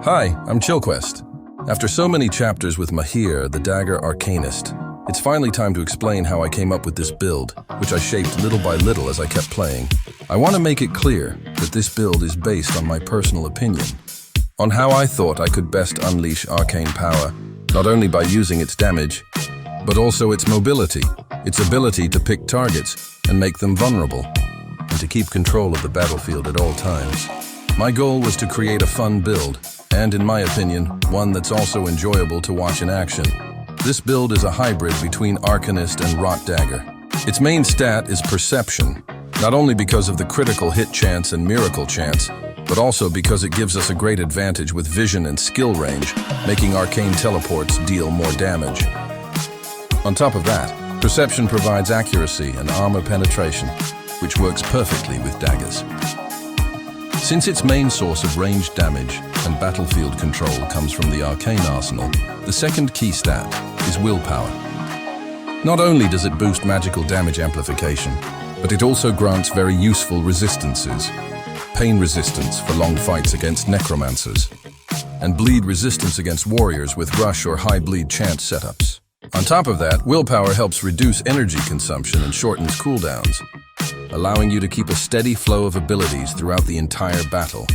Hi, I'm ChillQuest. After so many chapters with Mahir, the Dagger Arcanist, it's finally time to explain how I came up with this build, which I shaped little by little as I kept playing. I want to make it clear that this build is based on my personal opinion, on how I thought I could best unleash arcane power, not only by using its damage, but also its mobility, its ability to pick targets and make them vulnerable, and to keep control of the battlefield at all times. My goal was to create a fun build, and in my opinion, one that's also enjoyable to watch in action. This build is a hybrid between Arcanist and Rot Dagger. Its main stat is Perception, not only because of the critical hit chance and miracle chance, but also because it gives us a great advantage with vision and skill range, making arcane teleports deal more damage. On top of that, Perception provides accuracy and armor penetration, which works perfectly with daggers. Since its main source of ranged damage and battlefield control comes from the arcane arsenal, the second key stat is willpower. Not only does it boost magical damage amplification, but it also grants very useful resistances. Pain resistance for long fights against necromancers, and bleed resistance against warriors with rush or high bleed chance setups. On top of that, willpower helps reduce energy consumption and shortens cooldowns, allowing you to keep a steady flow of abilities throughout the entire battle.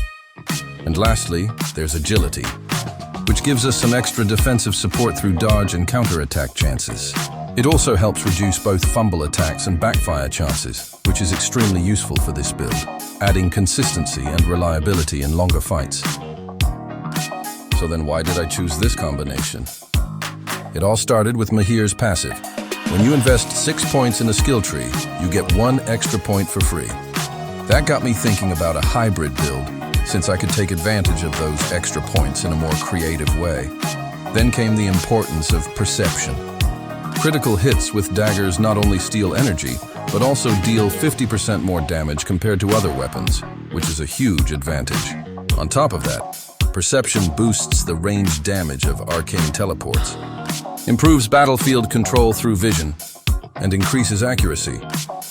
And lastly, there's agility, which gives us some extra defensive support through dodge and counterattack chances. It also helps reduce both fumble attacks and backfire chances, which is extremely useful for this build, adding consistency and reliability in longer fights. So then why did I choose this combination? It all started with Mahir's passive. When you invest 6 points in a skill tree, you get 1 extra point for free. That got me thinking about a hybrid build, since I could take advantage of those extra points in a more creative way. Then came the importance of perception. Critical hits with daggers not only steal energy, but also deal 50% more damage compared to other weapons, which is a huge advantage. On top of that, perception boosts the ranged damage of arcane teleports, improves battlefield control through vision, and increases accuracy,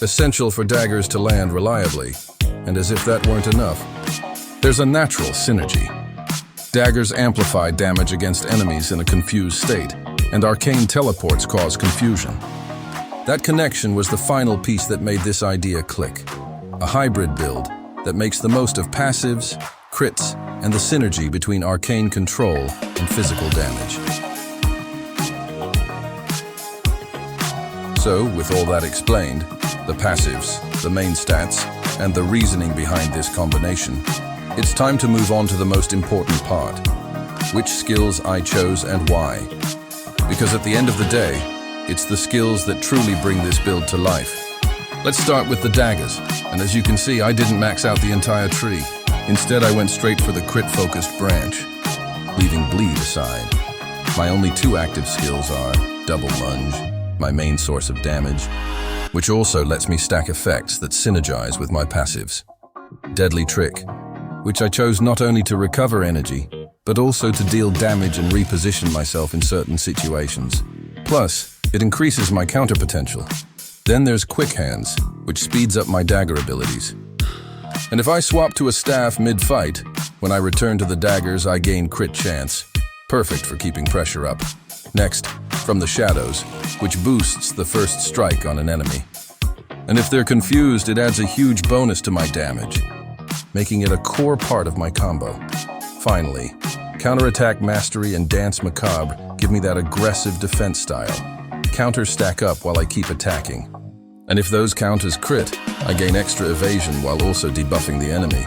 essential for daggers to land reliably. And as if that weren't enough, there's a natural synergy. Daggers amplify damage against enemies in a confused state, and arcane teleports cause confusion. That connection was the final piece that made this idea click. A hybrid build that makes the most of passives, crits, and the synergy between arcane control and physical damage. So, with all that explained, the passives, the main stats, and the reasoning behind this combination, it's time to move on to the most important part: which skills I chose and why. Because at the end of the day, it's the skills that truly bring this build to life. Let's start with the daggers, and as you can see, I didn't max out the entire tree. Instead, I went straight for the crit-focused branch, leaving bleed aside. My only 2 active skills are double lunge, my main source of damage, which also lets me stack effects that synergize with my passives. Deadly Trick, which I chose not only to recover energy, but also to deal damage and reposition myself in certain situations. Plus, it increases my counter potential. Then there's Quick Hands, which speeds up my dagger abilities. And if I swap to a staff mid-fight, when I return to the daggers, I gain crit chance. Perfect for keeping pressure up. Next, From the Shadows, which boosts the first strike on an enemy. And if they're confused, it adds a huge bonus to my damage, making it a core part of my combo. Finally, Counterattack Mastery and Dance Macabre give me that aggressive defense style. Counters stack up while I keep attacking. And if those count as crit, I gain extra evasion while also debuffing the enemy,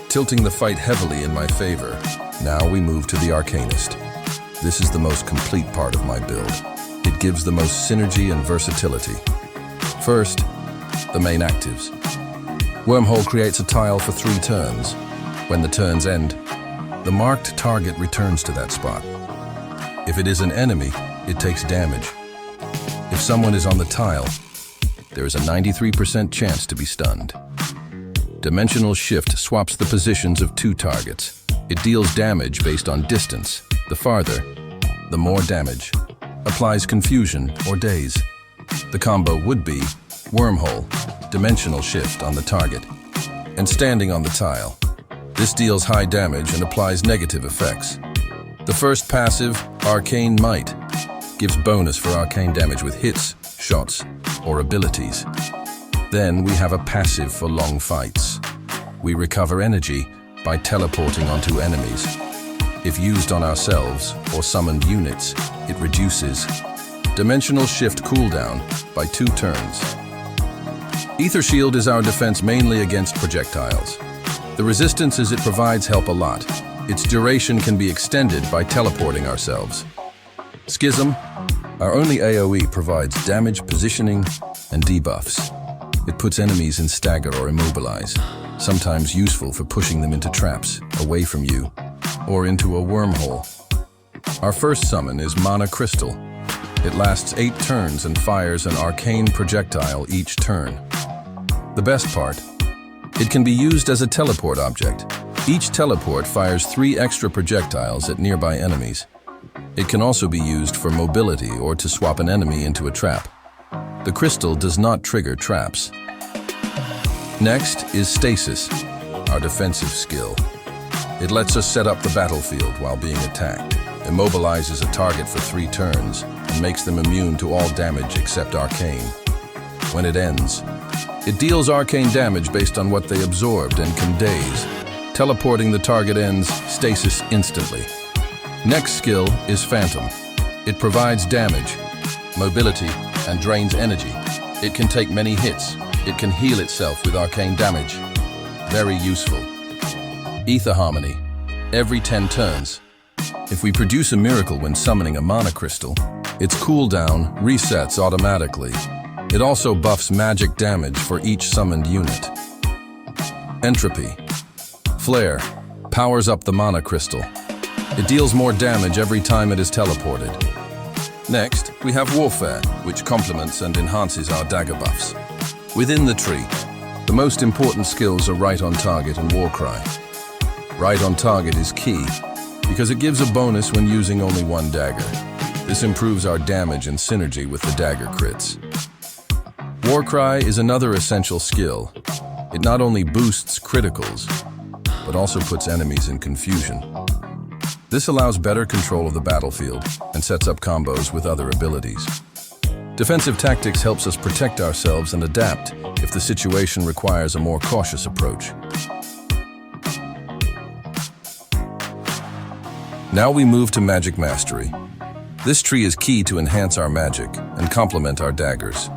tilting the fight heavily in my favor. Now we move to the Arcanist. This is the most complete part of my build. It gives the most synergy and versatility. First, the main actives. Wormhole creates a tile for 3 turns. When the turns end, the marked target returns to that spot. If it is an enemy, it takes damage. If someone is on the tile, there is a 93% chance to be stunned. Dimensional Shift swaps the positions of 2 targets. It deals damage based on distance. The farther, the more damage. Applies confusion or daze. The combo would be Wormhole, Dimensional Shift on the target, and standing on the tile. This deals high damage and applies negative effects. The first passive, Arcane Might, gives bonus for arcane damage with hits, shots, or abilities. Then we have a passive for long fights. We recover energy by teleporting onto enemies. If used on ourselves or summoned units, it reduces Dimensional Shift cooldown by 2 turns. Ether Shield is our defense mainly against projectiles. The resistances it provides help a lot. Its duration can be extended by teleporting ourselves. Schism, our only AoE, provides damage, positioning, and debuffs. It puts enemies in stagger or immobilize, sometimes useful for pushing them into traps, away from you, or into a wormhole. Our first summon is Mana Crystal. It lasts 8 turns and fires an arcane projectile each turn. The best part, it can be used as a teleport object. Each teleport fires 3 extra projectiles at nearby enemies. It can also be used for mobility or to swap an enemy into a trap. The crystal does not trigger traps. Next is Stasis, our defensive skill. It lets us set up the battlefield while being attacked, immobilizes a target for 3 turns, and makes them immune to all damage except arcane. When it ends, it deals arcane damage based on what they absorbed and can daze. Teleporting the target ends stasis instantly. Next skill is Phantom. It provides damage, mobility, and drains energy. It can take many hits. It can heal itself with arcane damage. Very useful. Ether Harmony. Every 10 turns. If we produce a miracle when summoning a mana crystal, its cooldown resets automatically. It also buffs magic damage for each summoned unit. Entropy. Flare powers up the mana crystal. It deals more damage every time it is teleported. Next, we have Warfare, which complements and enhances our dagger buffs. Within the tree, the most important skills are Right on Target and Warcry. Right on Target is key because it gives a bonus when using only 1 dagger. This improves our damage and synergy with the dagger crits. Warcry is another essential skill. It not only boosts criticals, but also puts enemies in confusion. This allows better control of the battlefield and sets up combos with other abilities. Defensive Tactics helps us protect ourselves and adapt if the situation requires a more cautious approach. Now we move to Magic Mastery. This tree is key to enhance our magic and complement our daggers.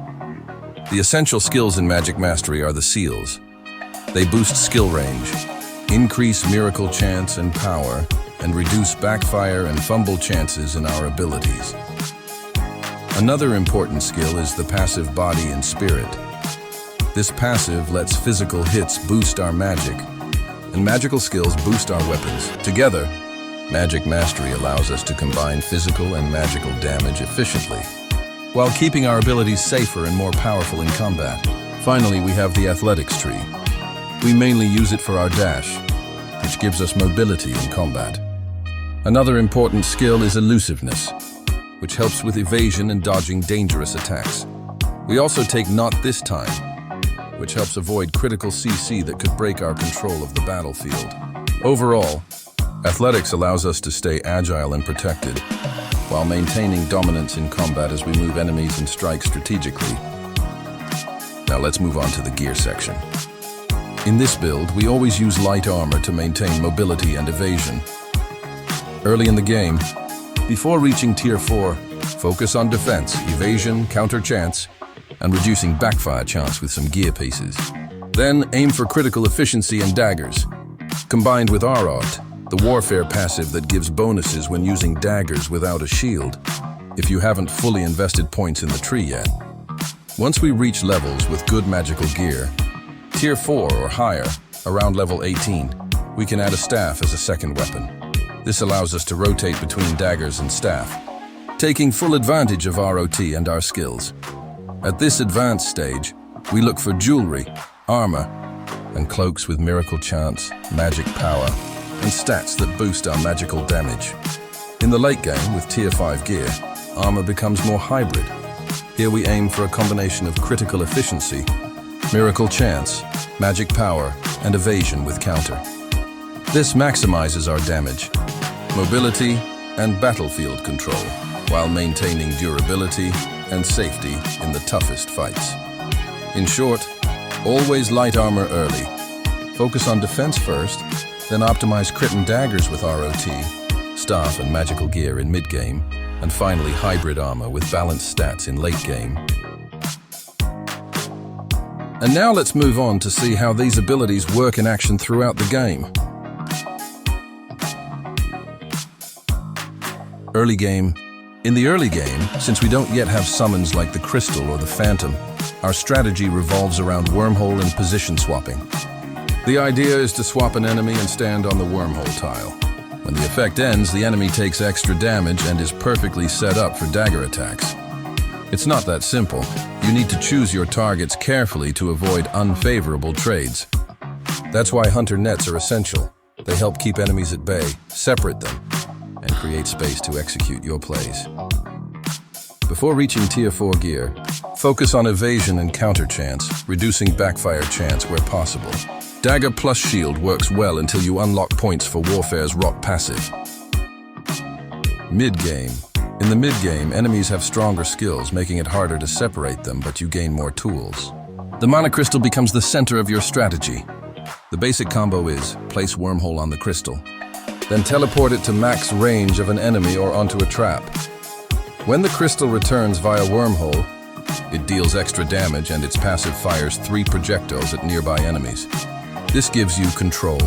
The essential skills in Magic Mastery are the seals. They boost skill range, increase miracle chance and power, and reduce backfire and fumble chances in our abilities. Another important skill is the passive Body and Spirit. This passive lets physical hits boost our magic, and magical skills boost our weapons. Together, Magic Mastery allows us to combine physical and magical damage efficiently, while keeping our abilities safer and more powerful in combat. Finally, we have the Athletics tree. We mainly use it for our dash, which gives us mobility in combat. Another important skill is Elusiveness, which helps with evasion and dodging dangerous attacks. We also take Not This Time, which helps avoid critical CC that could break our control of the battlefield. Overall, Athletics allows us to stay agile and protected, while maintaining dominance in combat as we move enemies and strike strategically. Now let's move on to the gear section. In this build, we always use light armor to maintain mobility and evasion. Early in the game, before reaching Tier 4, focus on defense, evasion, counter chance, and reducing backfire chance with some gear pieces. Then aim for critical efficiency and daggers, combined with Art, the warfare passive that gives bonuses when using daggers without a shield, if you haven't fully invested points in the tree yet. Once we reach levels with good magical gear, Tier 4 or higher, around level 18, we can add a staff as a second weapon. This allows us to rotate between daggers and staff, taking full advantage of ROT and our skills. At this advanced stage, we look for jewelry, armor, and cloaks with miracle chance, magic power, and stats that boost our magical damage. In the late game, with Tier 5 gear, armor becomes more hybrid. Here we aim for a combination of critical efficiency, miracle chance, magic power, and evasion with counter. This maximizes our damage, mobility, and battlefield control, while maintaining durability and safety in the toughest fights. In short, always light armor early. Focus on defense first, then optimize crit and daggers with ROT, staff and magical gear in mid-game, and finally hybrid armor with balanced stats in late game. And now let's move on to see how these abilities work in action throughout the game. Early game. In the early game, since we don't yet have summons like the Crystal or the Phantom, our strategy revolves around wormhole and position swapping. The idea is to swap an enemy and stand on the wormhole tile. When the effect ends, the enemy takes extra damage and is perfectly set up for dagger attacks. It's not that simple. You need to choose your targets carefully to avoid unfavorable trades. That's why hunter nets are essential. They help keep enemies at bay, separate them, and create space to execute your plays. Before reaching Tier 4 gear, focus on evasion and counter chance, reducing backfire chance where possible. Dagger plus shield works well until you unlock points for Warfare's rock passive. Mid-game. In the mid-game, enemies have stronger skills, making it harder to separate them, but you gain more tools. The Mana Crystal becomes the center of your strategy. The basic combo is, place wormhole on the crystal, then teleport it to max range of an enemy or onto a trap. When the crystal returns via wormhole, it deals extra damage and its passive fires 3 projectiles at nearby enemies. This gives you control,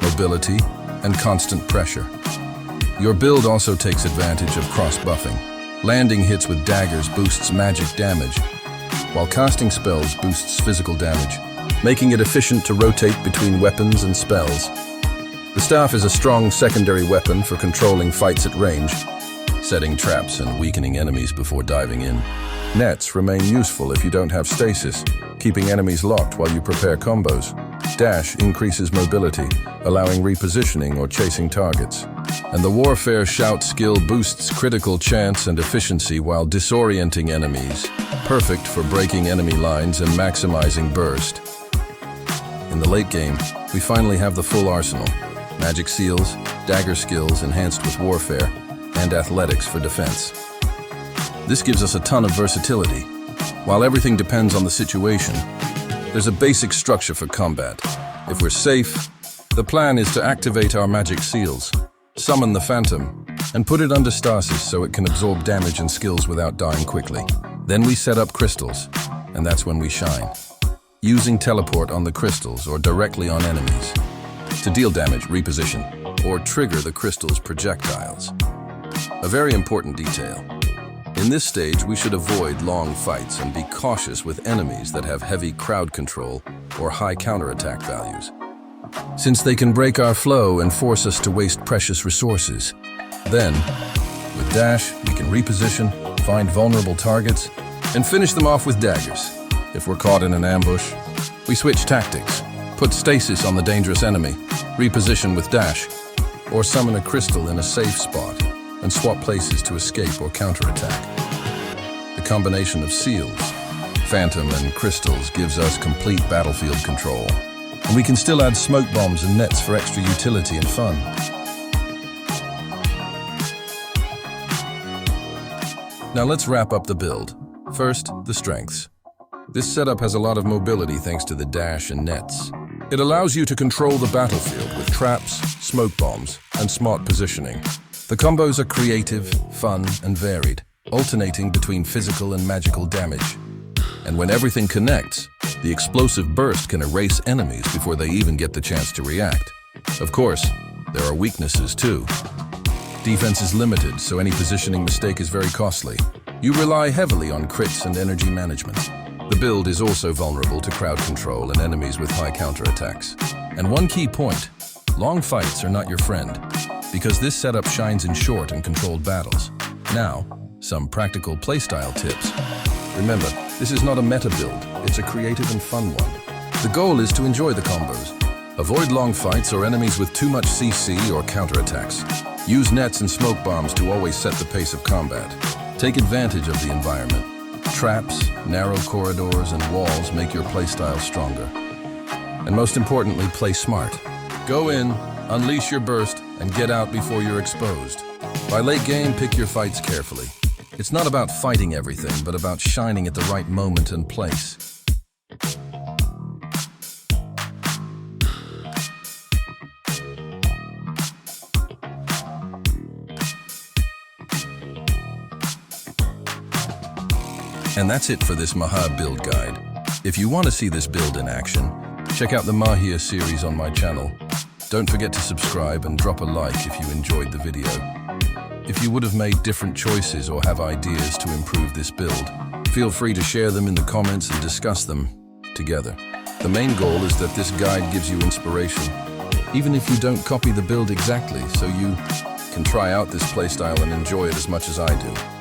mobility, and constant pressure. Your build also takes advantage of cross-buffing. Landing hits with daggers boosts magic damage, while casting spells boosts physical damage, making it efficient to rotate between weapons and spells. The staff is a strong secondary weapon for controlling fights at range, setting traps and weakening enemies before diving in. Nets remain useful if you don't have stasis, keeping enemies locked while you prepare combos. Dash increases mobility, allowing repositioning or chasing targets. And the Warfare Shout skill boosts critical chance and efficiency while disorienting enemies, perfect for breaking enemy lines and maximizing burst. In the late game, we finally have the full arsenal. Magic seals, dagger skills enhanced with warfare, and athletics for defense. This gives us a ton of versatility. While everything depends on the situation, there's a basic structure for combat. If we're safe, the plan is to activate our magic seals, summon the Phantom, and put it under stasis so it can absorb damage and skills without dying quickly. Then we set up crystals, and that's when we shine. Using teleport on the crystals or directly on enemies. To deal damage, reposition, or trigger the crystal's projectiles. A very important detail. In this stage, we should avoid long fights and be cautious with enemies that have heavy crowd control or high counterattack values, since they can break our flow and force us to waste precious resources. Then, with dash, we can reposition, find vulnerable targets, and finish them off with daggers. If we're caught in an ambush, we switch tactics. Put stasis on the dangerous enemy, reposition with dash, or summon a crystal in a safe spot and swap places to escape or counterattack. The combination of seals, phantom, and crystals gives us complete battlefield control. And we can still add smoke bombs and nets for extra utility and fun. Now let's wrap up the build. First, the strengths. This setup has a lot of mobility thanks to the dash and nets. It allows you to control the battlefield with traps, smoke bombs, and smart positioning. The combos are creative, fun, and varied, alternating between physical and magical damage. And when everything connects, the explosive burst can erase enemies before they even get the chance to react. Of course, there are weaknesses too. Defense is limited, so any positioning mistake is very costly. You rely heavily on crits and energy management. The build is also vulnerable to crowd control and enemies with high counterattacks. And one key point, long fights are not your friend, because this setup shines in short and controlled battles. Now, some practical playstyle tips. Remember, this is not a meta build, it's a creative and fun one. The goal is to enjoy the combos. Avoid long fights or enemies with too much CC or counterattacks. Use nets and smoke bombs to always set the pace of combat. Take advantage of the environment. Traps, narrow corridors, and walls make your playstyle stronger. And most importantly, play smart. Go in, Unleash your burst and get out before you're exposed. By late game, pick your fights carefully. It's not about fighting everything, but about shining at the right moment and place. And that's it for this Mahir build guide. If you want to see this build in action, check out the Mahir series on my channel. Don't forget to subscribe and drop a like if you enjoyed the video. If you would have made different choices or have ideas to improve this build, feel free to share them in the comments and discuss them together. The main goal is that this guide gives you inspiration, even if you don't copy the build exactly, so you can try out this playstyle and enjoy it as much as I do.